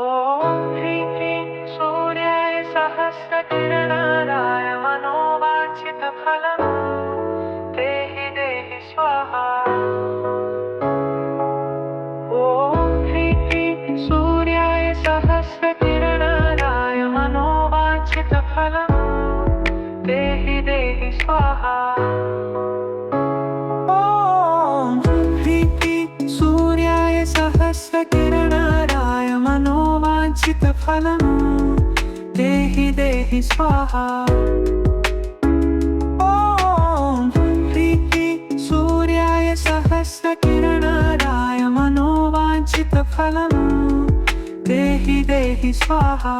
ॐ ह्रीं क्लीं सूर्याय सहस्रकिरणाय मनोवाञ्छितफलं देहि देहि स्वाहा। ॐ ह्रीं क्लीं सूर्याय सहस्रकिरणाय मनोवाञ्छितफलं देहि देहि स्वाहा। ॐ ह्रीं क्लीं सूर्याय सहस्रकिरणाय मनोवाञ्छितफलं देहि देहि स्वाहा। ॐ ह्रीं क्लीं सूर्याय सहस्रकिरणाय मनोवाञ्छितफलं देहि देहि स्वाहा।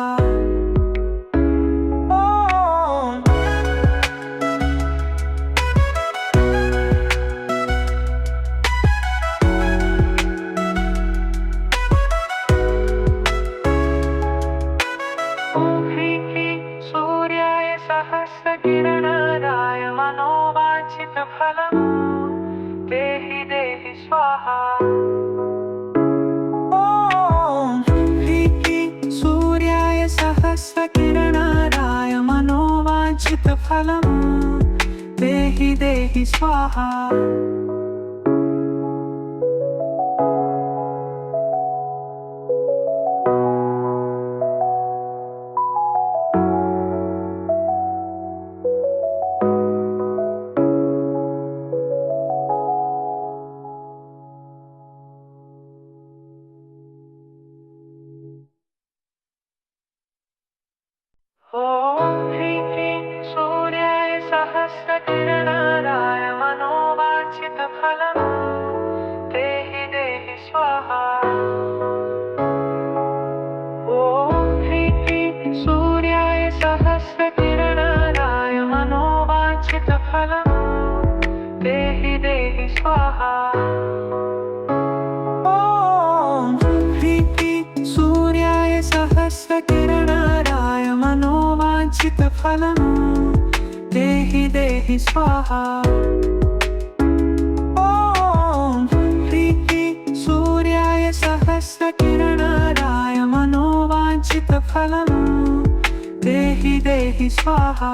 सहस्रकिरणाय मनोवाञ्छितफलं देहि देहि स्वाहा। ॐ ह्रीं क्लीं सूर्याय सहस्रकिरणाय मनोवाञ्छितफलं देहि देहि स्वाहा। स्वाहा। ॐ ह्रीं सूर्याय सहस्रकिरणाय मनोवाञ्छितफलं देहि देहि स्वाहा। ॐ ह्रीं सूर्याय सहस्रकिरणाय मनोवाञ्छितफलं देहि देहि स्वाहा।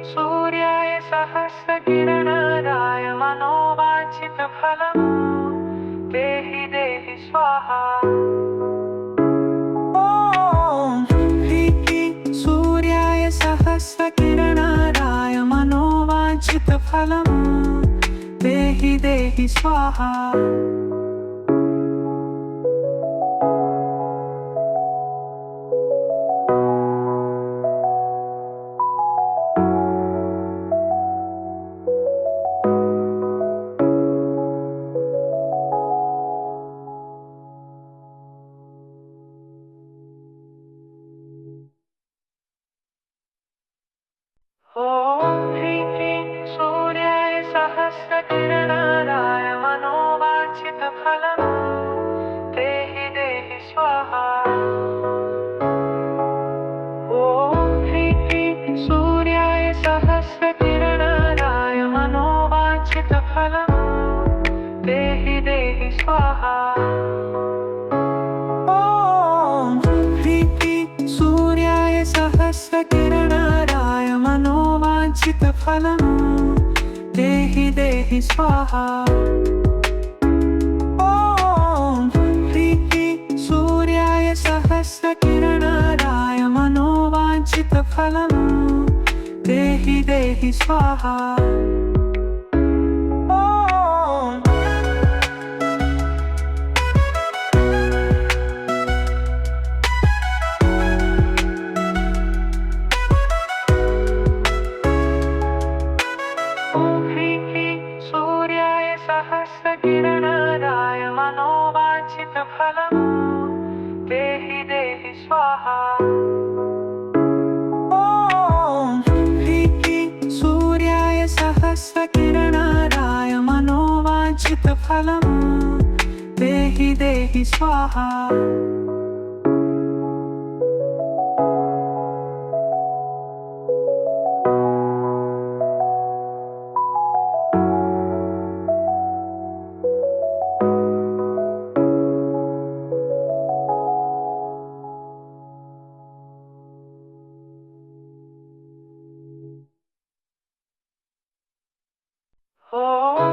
सूर्याय सहस्रकिरणाय मनोवाञ्छितफलं देहि देहि स्वाहा। ॐ ह्रीं सूर्याय सहस्रकिरणाय मनोवाञ्छितफलं देहि देहि स्वाहा। ॐ ह्रीं सूर्याय सहस्रकिरणाय मनोवाञ्छितफलं देहि देहि स्वाहा। ॐ ह्रीं सूर्याय सहस्रकिरणाय मनोवाञ्छितफलं देहि देहि स्वाहा। ॐ ह्रीं सूर्याय सहस्रकिरणाय मनोवाञ्छितफलं देहि देहि स्वाहा। ॐ ह्रीं सूर्याय सहस्रकिरणाय मनोवाञ्छितफलं देहि देहि स्वाहा। सूर्याय सहस्रकिरणाय मनोवाञ्छितफलं देहि देहि स्वाहा। ॐ ह्रीं सूर्याय सहस्रकिरणाय मनोवाञ्छितफलं देहि देहि स्वाहा। ॐ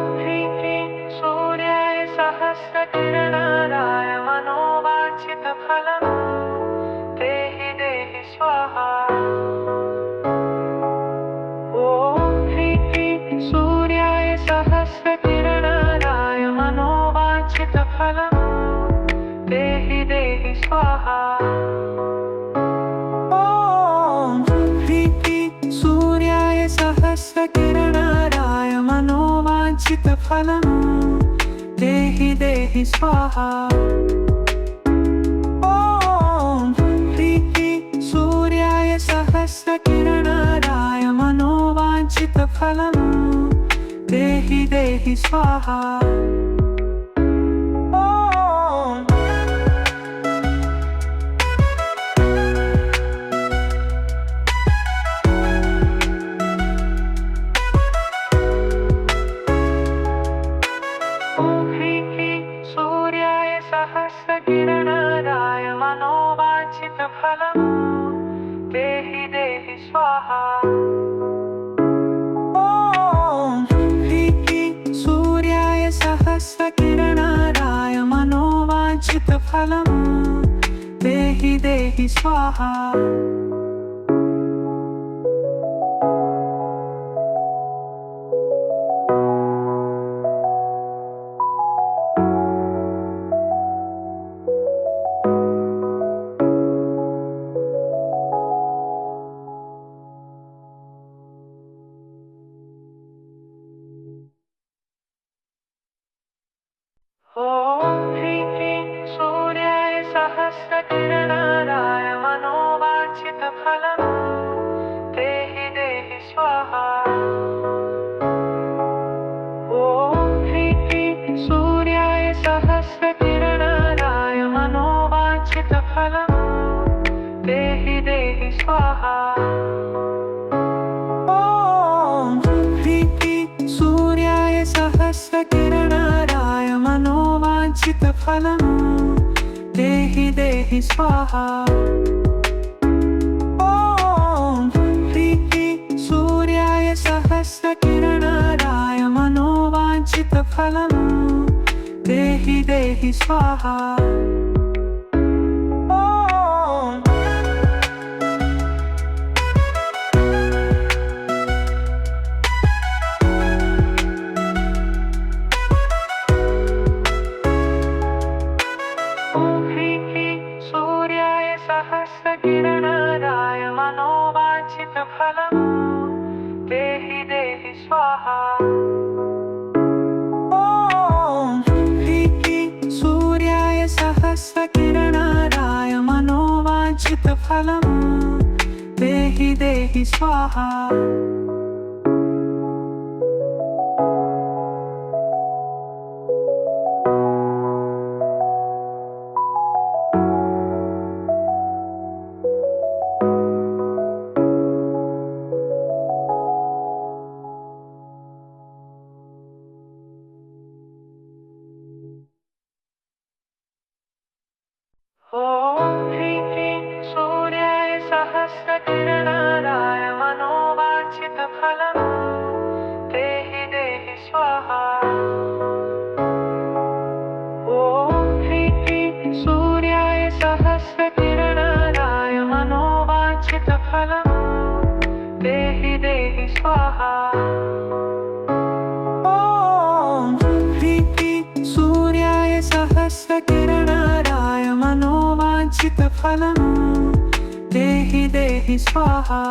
ह्रीं सूर्याय सहस्रकिरणाय मनोवाञ्छितफलं देहि देहि स्वाहा। ॐ ह्रीं सूर्याय सहस्रकिरणाय मनोवाञ्छितफलं देहि देहि स्वाहा। ॐ ह्रीं सूर्याय सहस्रकिरणाय मनोवाञ्छितफलं देहि देहि स्वाहा। ॐ ह्रीं सूर्याय सहस्रकिरणाय मनोवाञ्छितफलं देहि देहि स्वाहा। सूर्याय सहस्रकिरणाय मनोवाञ्छितफलं देहि देहि स्वाहा। ॐ ह्रीं सूर्याय सहस्रकिरणाय मनोवाञ्छितफलं देहि देहि स्वाहा। ॐ ह्रीं क्लीं सूर्याय सहस्रकिरणाय मनोवाञ्छितफलम् देहि देहि स्वाहा। ॐ ह्रीं क्लीं सूर्याय सहस्रकिरणाय मनोवाञ्छितफलम् देहि देहि स्वाहा। ॐ ह्रीं क्लीं सूर्याय सहस्रकिरणाय मनोवाञ्छितफलम् देहि देहि स्वाहा। ॐ ह्रीं क्लीं सूर्याय सहस्रकिरणाय मनोवाञ्छितफलम् देहि देहि स्वाहा। सहस्रकिरणाय मनोवाञ्छितफलम् देहि देहि स्वाहा। ॐ ह्रीं क्लीं सूर्याय सहस्रकिरणाय मनोवाञ्छितफलम् देहि देहि स्वाहा। ॐ ह्रीं क्लीं सूर्याय सहस्रकिरणाय मनोवाञ्छितफलम् देहि देहि स्वाहा। ॐ ह्रीं क्लीं सूर्याय सहस्रकिरणाय मनोवाञ्छितफलम् देहि देहि स्वाहा। ॐ ह्रीं क्लीं सूर्याय सहस्रकिरणाय मनोवाञ्छितफलम् देहि देहि स्वाहा।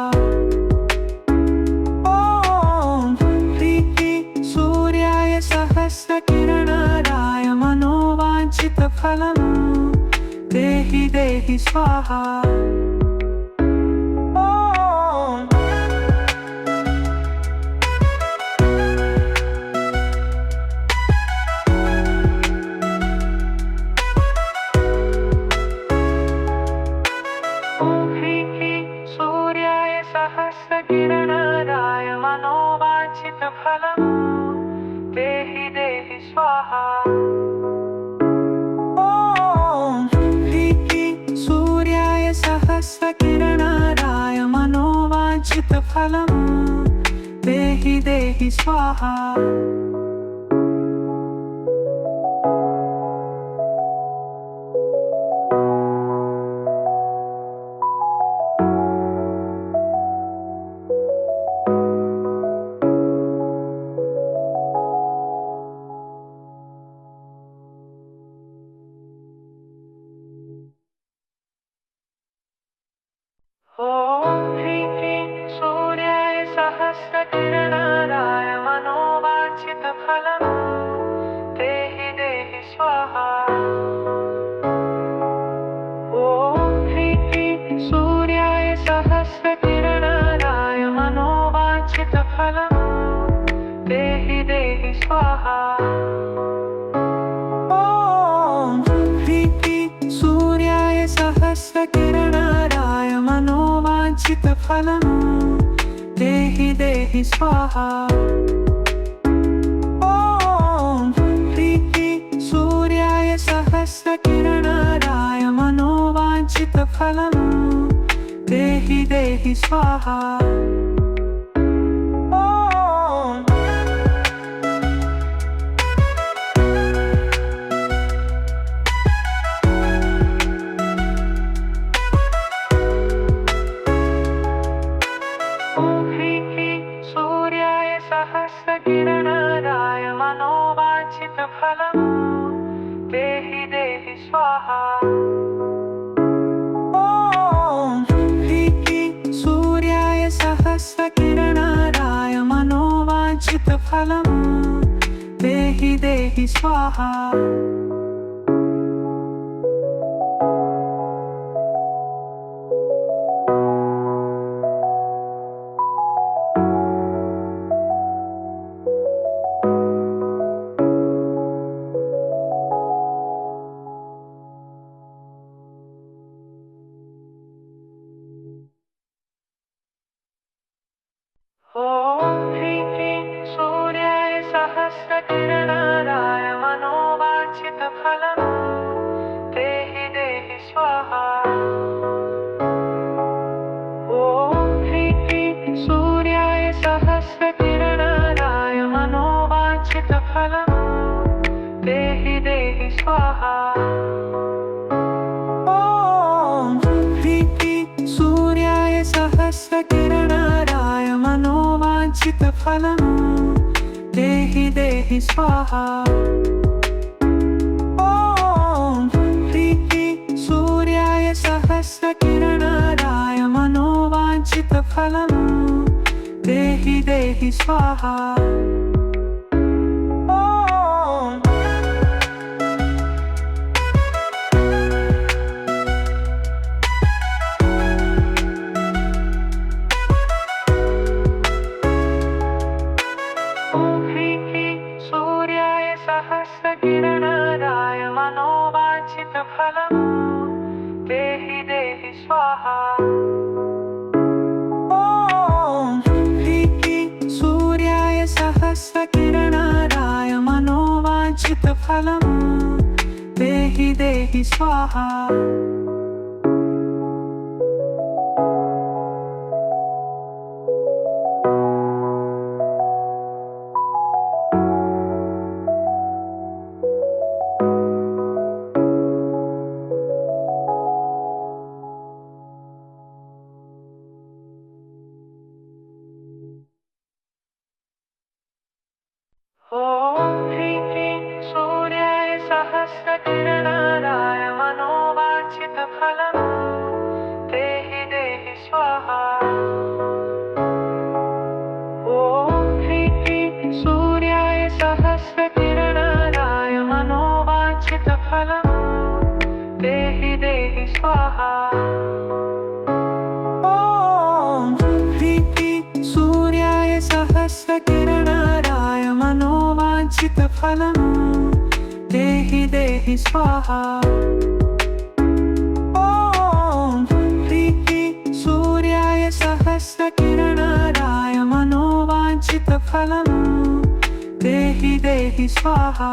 ॐ ह्रीं क्लीं सूर्याय सहस्रकिरणाय मनोवाञ्छितफलम् देहि देहि स्वाहा। सहस्रकिरणाय मनोवाञ्छितफलम् देहि देहि स्वाहा। ॐ ह्रीं क्लीं सूर्याय सहस्रकिरणाय मनोवाञ्छितफलम् देहि देहि स्वाहा। ॐ ह्रीं क्लीं सूर्याय सहस्रकिरणाय मनोवाञ्छितफलम् देहि देहि स्वाहा। ॐ ह्रीं क्लीं सूर्याय सहस्रकिरणाय मनोवाञ्छितफलम् देहि देहि स्वाहा। ॐ ह्रीं क्लीं सूर्याय सहस्रकिरणाय मनोवाञ्छितफलम् देहि देहि स्वाहा। ॐ ह्रीं क्लीं सूर्याय सहस्रकिरणाय मनोवाञ्छितफलम् देहि देहि स्वाहा। सहस्रकिरणाय मनोवाञ्छितफलम् देहि देहि स्वाहा। ॐ ह्रीं क्लीं सूर्याय सहस्रकिरणाय देहि देहि स्वाहा। ॐ ह्रीं क्लीं सूर्याय सहस्रकिरणाय मनोवाञ्छितफलम् देहि देहि स्वाहा। ॐ ह्रीं क्लीं सूर्याय सहस्रकिरणाय मनोवाञ्छितफलम् देहि देहि स्वाहा। ॐ ह्रीं क्लीं सूर्याय सहस्रकिरणाय मनोवाञ्छितफलम् देहि देहि स्वाहा। ॐ ह्रीं क्लीं सूर्याय सहस्रकिरणाय मनोवाञ्छितफलम् देहि देहि स्वाहा। सहस्रकिरणाय मनोवाञ्छितफलम् देहि देहि स्वाहा। ॐ ह्रीं क्लीं सूर्याय सहस्रकिरणाय मनोवाञ्छितफलम् देहि देहि स्वाहा। ॐ ह्रीं क्लीं सूर्याय सहस्रकिरणाय मनोवाञ्छितफलम् देहि देहि स्वाहा। ॐ ह्रीं क्लीं सूर्याय सहस्रकिरणाय मनोवाञ्छितफलम् देहि देहि स्वाहा। ॐ ह्रीं क्लीं सूर्याय सहस्रकिरणाय मनोवाञ्छितफलम् देहि देहि स्वाहा। ॐ ह्रीं क्लीं सूर्याय सहस्रकिरणाय मनोवाञ्छितफलम् देहि देहि स्वाहा।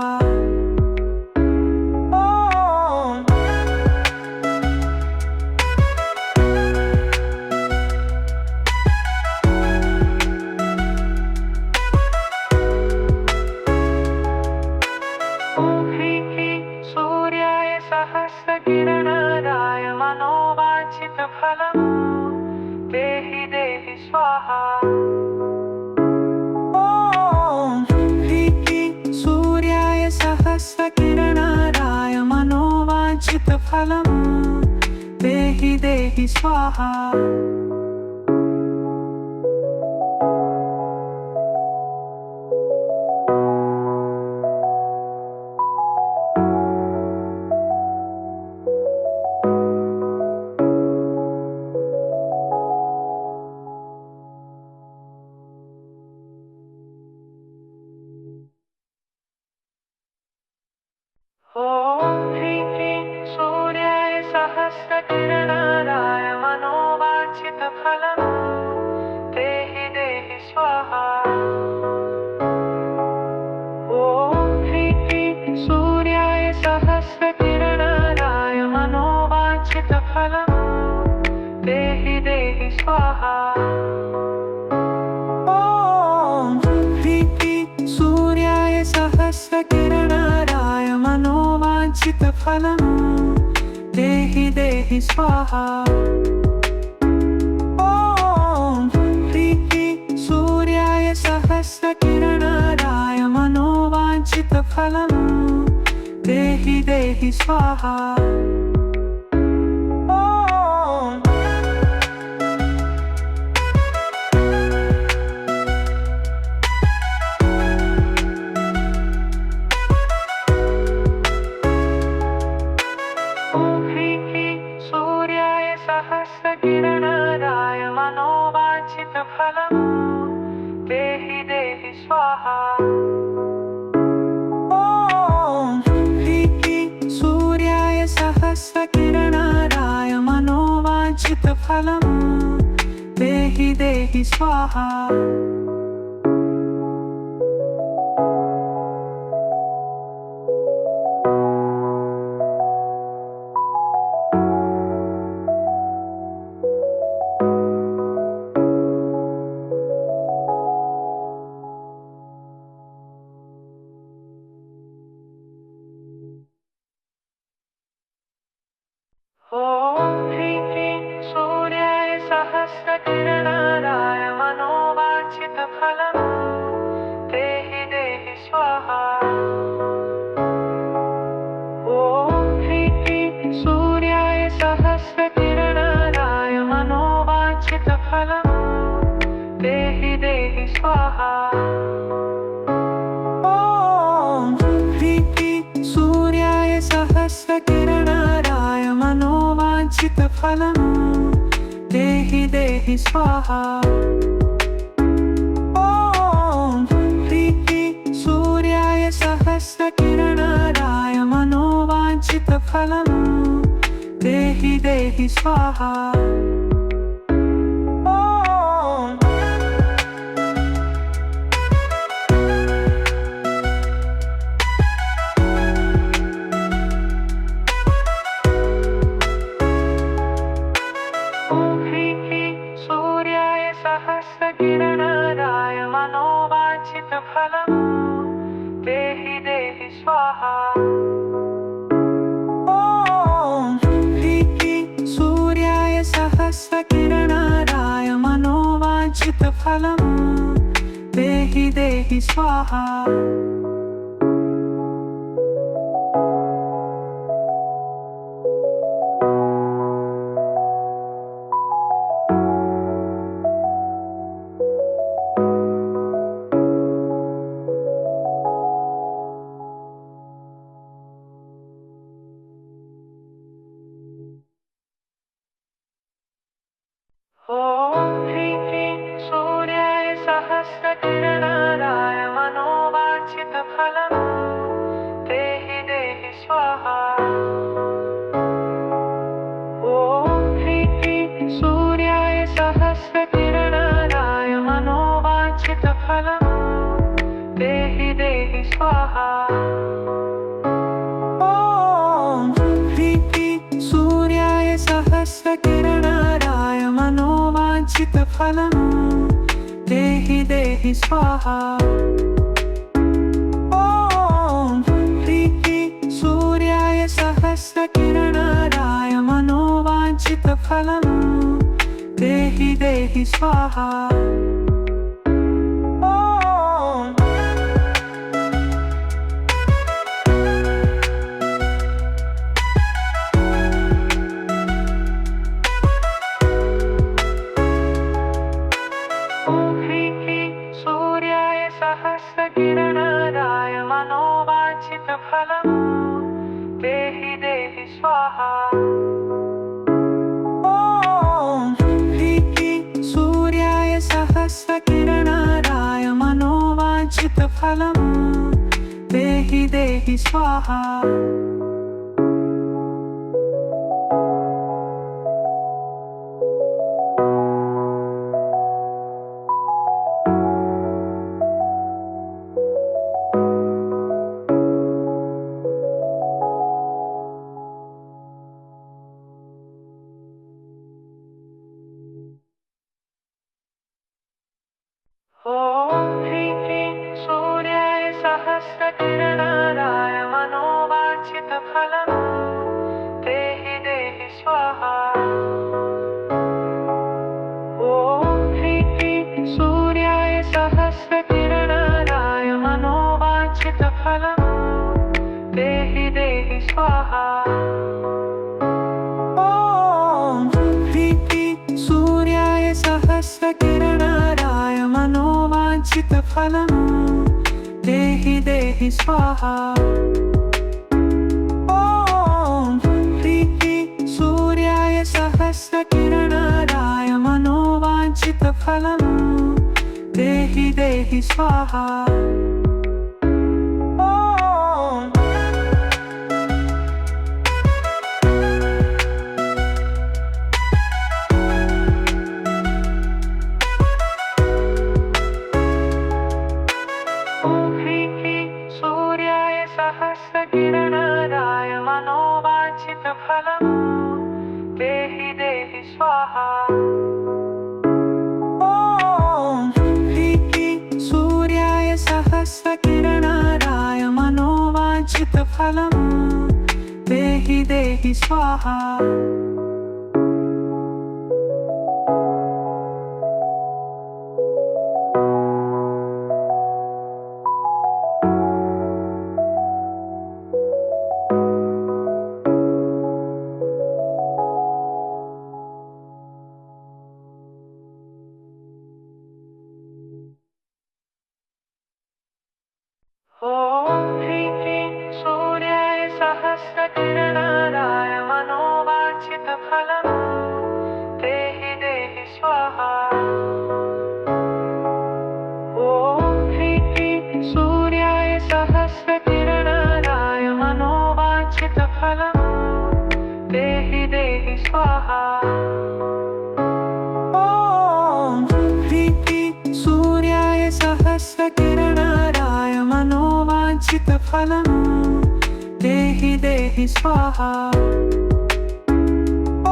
सहस्रकिरणाय मनोवाञ्छितफलम् देहि देहि स्वाहा। ॐ ह्रीं क्लीं सूर्याय सहस्रकिरणाय मनोवाञ्छितफलम् देहि देहि स्वाहा। ॐ ह्रीं क्लीं सूर्याय सहस्रकिरणाय मनोवाञ्छितफलम् देहि देहि स्वाहा। ॐ ह्रीं क्लीं सूर्याय सहस्रकिरणाय मनोवाञ्छितफलम् देहि देहि स्वाहा। ॐ ह्रीं क्लीं सूर्याय सहस्रकिरणाय मनोवाञ्छितफलम् देहि देहि स्वाहा। ॐ ह्रीं क्लीं सूर्याय सहस्रकिरणाय मनोवाञ्छितफलम् देहि देहि स्वाहा। मनोवाञ्छितफलं देहि देहि स्वाहा। ॐ ह्रीं क्लीं सूर्याय सहस्रकिरणाय मनोवाञ्छितफलं देहि देहि स्वाहा। ॐ ह्रीं क्लीं सूर्याय सहस्रकिरणाय मनोवाञ्छितफलं देहि देहि स्वाहा। ॐ ह्रीं क्लीं सूर्याय सहस्रकिरणाय मनोवाञ्छितफलं देहि देहि स्वाहा। ॐ ह्रीं क्लीं सूर्याय सहस्रकिरणाय मनोवाञ्छितफलं देहि देहि स्वाहा। सहस्रकिरणाय मनोवाञ्छितफलं देहि देहि स्वाहा। ॐ ह्रीं क्लीं सूर्याय सहस्रकिरणाय मनोवाञ्छितफलं देहि देहि स्वाहा। ॐ ह्रीं क्लीं सूर्याय सहस्रकिरणाय मनोवाञ्छितफलं देहि देहि स्वाहा। ॐ ह्रीं क्लीं सूर्याय सहस्रकिरणाय मनोवाञ्छितफलं देहि देहि स्वाहा। ॐ ह्रीं क्लीं सूर्याय सहस्रकिरणाय मनोवाञ्छितफलं देहि देहि स्वाहा। ॐ ह्रीं क्लीं सूर्याय सहस्रकिरणाय मनोवाञ्छितफलं देहि देहि स्वाहा। सहस्रकिरणाय मनोवाञ्छितफलं देहि देहि स्वाहा। ॐ ह्रीं क्लीं सूर्याय सहस्रकिरणाय मनोवाञ्छितफलं देहि देहि स्वाहा। ॐ ह्रीं क्लीं सूर्याय सहस्रकिरणाय मनोवाञ्छितफलं देहि देहि स्वाहा। ॐ ह्रीं क्लीं सूर्याय सहस्रकिरणाय मनोवाञ्छितफलं देहि देहि स्वाहा। ॐ ह्रीं क्लीं सूर्याय सहस्रकिरणाय मनोवाञ्छितफलं देहि देहि स्वाहा। ॐ ह्रीं क्लीं सूर्याय सहस्रकिरणाय मनोवाञ्छितफलं देहि देहि स्वाहा। ॐ फलं देहि देहि स्वाहा। ॐ ह्रीं क्लीं सूर्याय सहस्रकिरणाय मनोवाञ्छितफलं देहि देहि स्वाहा। ॐ ह्रीं क्लीं सूर्याय सहस्रकिरणाय मनोवाञ्छितफलं देहि देहि स्वाहा। ॐ ह्रीं क्लीं सूर्याय सहस्रकिरणाय मनोवाञ्छितफलं देहि देहि स्वाहा। ॐ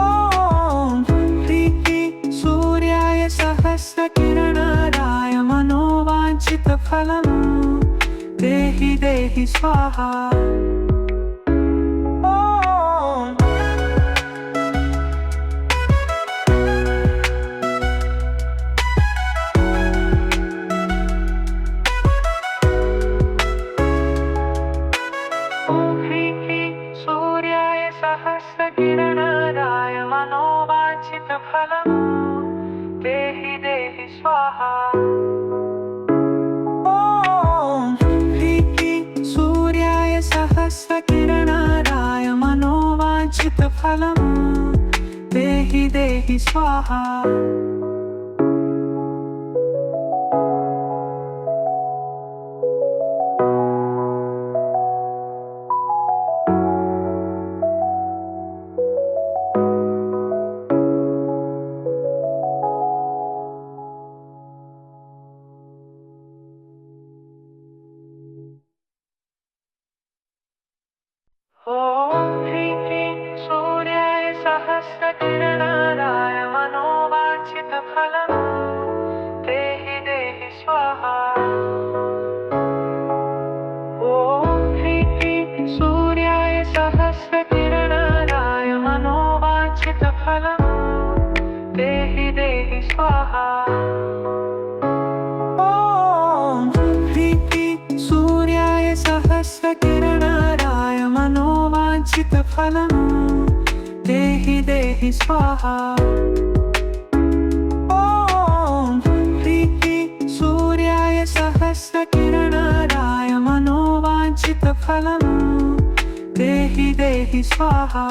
ह्रीं क्लीं सूर्याय सहस्रकिरणाय मनोवाञ्छितफलं देहि देहि स्वाहा। सहस्रकिरणाय मनोवाञ्छितफलं देहि देहि स्वाहा। ॐ ह्रीं क्लीं सूर्याय सहस्रकिरणाय मनोवाञ्छितफलं देहि देहि स्वाहा। ॐ ह्रीं क्लीं सूर्याय सहस्रकिरणाय मनोवाञ्छितफलं देहि देहि स्वाहा। ॐ ह्रीं क्लीं सूर्याय सहस्रकिरणाय मनोवाञ्छितफलं देहि देहि स्वाहा। ॐ ह्रीं क्लीं सूर्याय सहस्रकिरणाय मनोवाञ्छितफलं देहि देहि स्वाहा। ॐ ह्रीं क्लीं सूर्याय सहस्रकिरणाय मनोवाञ्छितफलं देहि देहि स्वाहा।